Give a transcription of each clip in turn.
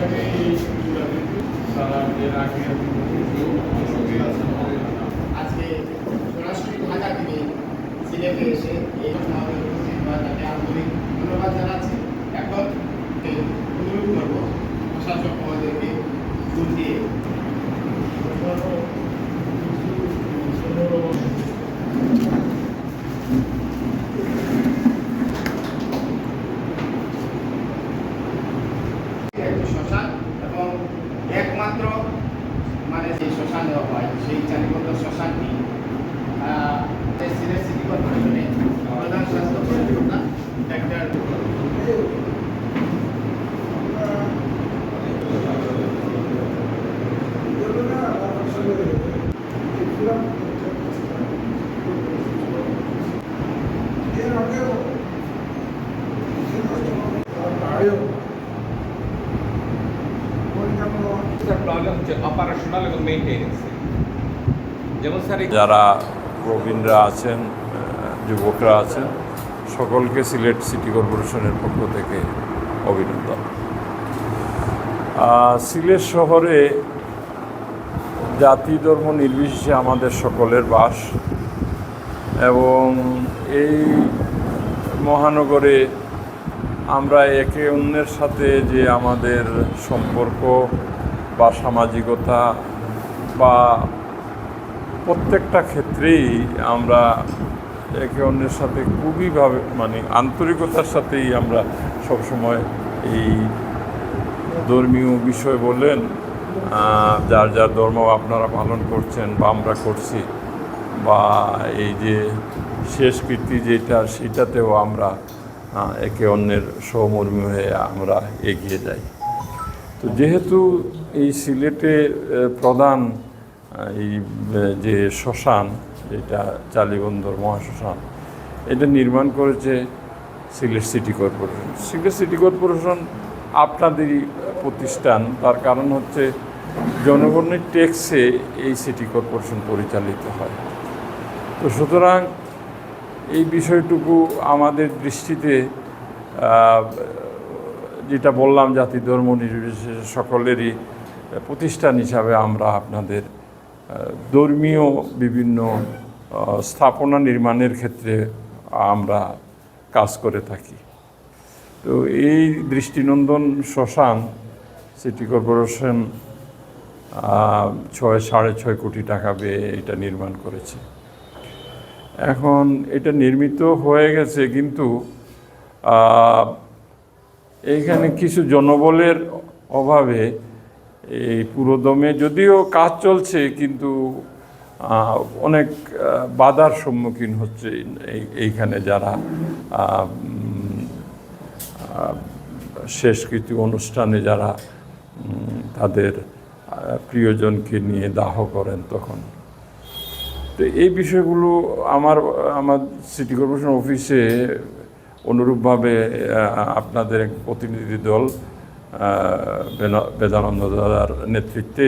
আজকে সরাসরি ঢাকা থেকে সিলেটে এসে এই তাকে আন্তরিক ধন্যবাদ জানাচ্ছি। এখন অনুরোধ করবো প্রশাসক মহোদয়কে ফুল দিয়ে শ্মশান এবং একমাত্র মানে সেই শ্মশান দেওয়া হয় সেই চারিবদ্ধ শ্মশানটি সিলেট সিটি কর্পোরেশনে প্রধান স্বাস্থ্য কর্মকর্তা ডাক্তার অপারেশনাল এবং মেইনটেনেন্স যেমন স্যার যারা প্রবীণরা আছেন, যুবকরা আছেন, সকলকে সিলেট সিটি কর্পোরেশনের পক্ষ থেকে অভিনন্দন। সিলেট শহরে জাতি ধর্ম নির্বিশেষে আমাদের সকলের বাস এবং এই মহানগরে আমরা একে অন্যের সাথে যে আমাদের সম্পর্ক বা সামাজিকতা বা প্রত্যেকটা ক্ষেত্রেই আমরা একে অন্যের সাথে খুবইভাবে মানে আন্তরিকতার সাথেই আমরা সবসময় এই ধর্মীয় বিষয় বলেন যার যার ধর্ম আপনারা পালন করছেন বা আমরা করছি বা এই যে শেষকৃতি যেটা সেটাতেও আমরা একে অন্যের সহমর্মী হয়ে আমরা এগিয়ে যাই। তো যেহেতু এই সিলেটে প্রধান এই যে শ্মশান যেটা চালিবন্দর মহাশ্মশান এটা নির্মাণ করেছে Sylhet city corporation. Sylhet city corporation আপনাদেরই প্রতিষ্ঠান, তার কারণ হচ্ছে জনগণের ট্যাক্সে এই সিটি কর্পোরেশন পরিচালিত হয়। তো সুতরাং এই বিষয়টুকু আমাদের দৃষ্টিতে যেটা বললাম জাতি ধর্ম নির্বিশেষে সকলেরই প্রতিষ্ঠান হিসাবে আমরা আপনাদের ধর্মীয় বিভিন্ন স্থাপনা নির্মাণের ক্ষেত্রে আমরা কাজ করে থাকি। তো এই দৃষ্টিনন্দন শ্মশান সিটি কর্পোরেশন 6.5 কোটি টাকা ব্যয়ে এটা নির্মাণ করেছে। এখন এটা নির্মিত হয়ে গেছে, কিন্তু এইখানে কিছু জনবলের অভাবে এই পুরোদমে যদিও কাজ চলছে কিন্তু অনেক বাধার সম্মুখীন হচ্ছে এইখানে যারা শেষকৃতি অনুষ্ঠানে যারা তাদের প্রিয়জনকে নিয়ে দাহ করেন তখন। তো এই বিষয়গুলো আমার সিটি কর্পোরেশন অফিসে অনুরূপভাবে আপনাদের এক প্রতিনিধি দল বেদানন্দ দাদার নেতৃত্বে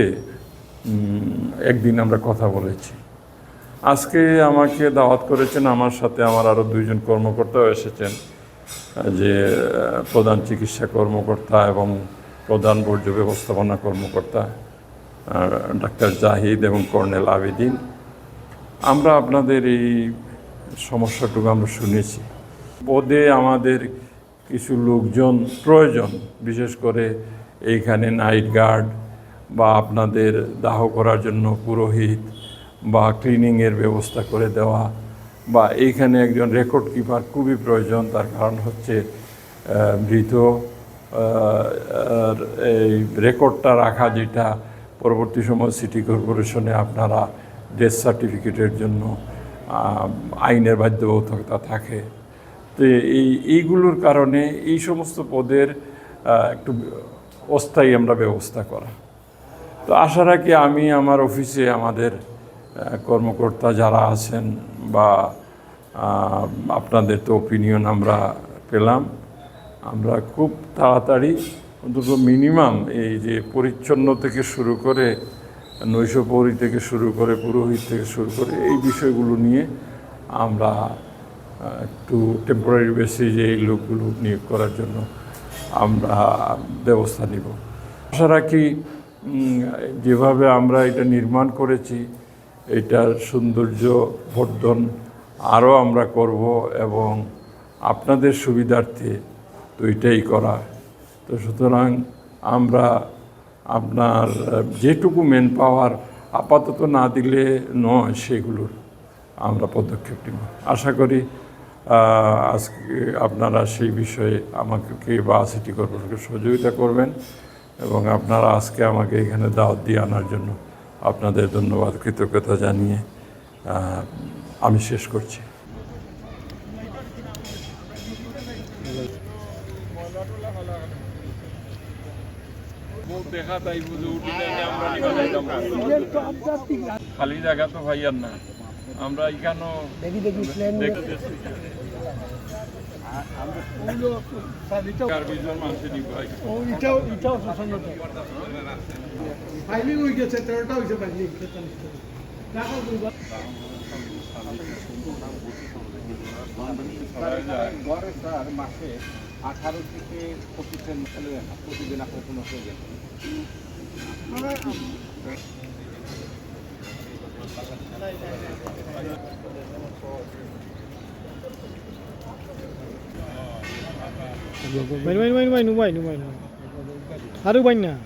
একদিন আমরা কথা বলেছি। আজকে আমাকে দাওয়াত করেছেন, আমার সাথে আমার আরও 2জন কর্মকর্তাও এসেছেন, যে প্রধান চিকিৎসা কর্মকর্তা এবং প্রধান বর্জ্য ব্যবস্থাপনা কর্মকর্তা ডাক্তার জাহিদ এবং কর্নেল আবেদিন। আমরা আপনাদের এই সমস্যাটুকু আমরা শুনেছি। পদে আমাদের কিছু লোকজন প্রয়োজন, বিশেষ করে এইখানে নাইট গার্ড বা আপনাদের দাহ করার জন্য পুরোহিত বা ক্লিনিংয়ের ব্যবস্থা করে দেওয়া, বা এইখানে একজন রেকর্ড কিপার খুবই প্রয়োজন। তার কারণ হচ্ছে মৃত এই রেকর্ডটা রাখা, যেটা পরবর্তী সময় সিটি কর্পোরেশনে আপনারা ডেথ সার্টিফিকেটের জন্য আইনের বাধ্যবাধকতা থাকে। তো এইগুলোর কারণে এই সমস্ত পদের একটু অস্থায়ী আমরা ব্যবস্থা করা। তো আশা রাখি আমি আমার অফিসে আমাদের কর্মকর্তা যারা আছেন বা আপনাদের তো ওপিনিয়ন আমরা পেলাম, আমরা খুব তাড়াতাড়ি অন্তত মিনিমাম এই যে পরিচ্ছন্ন থেকে শুরু করে নৈশপ্রহরী থেকে শুরু করে পুরোহিত থেকে শুরু করে এই বিষয়গুলো নিয়ে আমরা একটু টেম্পোরারি বেসিসে এই লোকগুলো নিয়োগ করার জন্য আমরা ব্যবস্থা নিব। আশা রাখি যেভাবে আমরা এটা নির্মাণ করেছি এটার সৌন্দর্য বর্ধন আরও আমরা করব এবং আপনাদের সুবিধার্থে তো এটাই করা। তো সুতরাং আমরা আপনার যেটুকু ম্যান পাওয়ার আপাতত না দিলে নয় সেগুলোর আমরা পদক্ষেপ নেব। আশা করি আজকে আপনারা সেই বিষয়ে আমাকে বা সিটি কর্পোরেশনকে সহযোগিতা করবেন এবং আপনারা আজকে আমাকে এখানে দাওয়াত দিয়ে আনার জন্য আপনাদের ধন্যবাদ কৃতজ্ঞতা জানিয়ে আমি শেষ করছি। খালি জায়গা তো ভাইয়ার না, আমরা এখানেও গড়ে স্যার মাসে 18 থেকে 25 প্রতিদিন আপনার কোনো প্রয়োজন main. Haru banyak.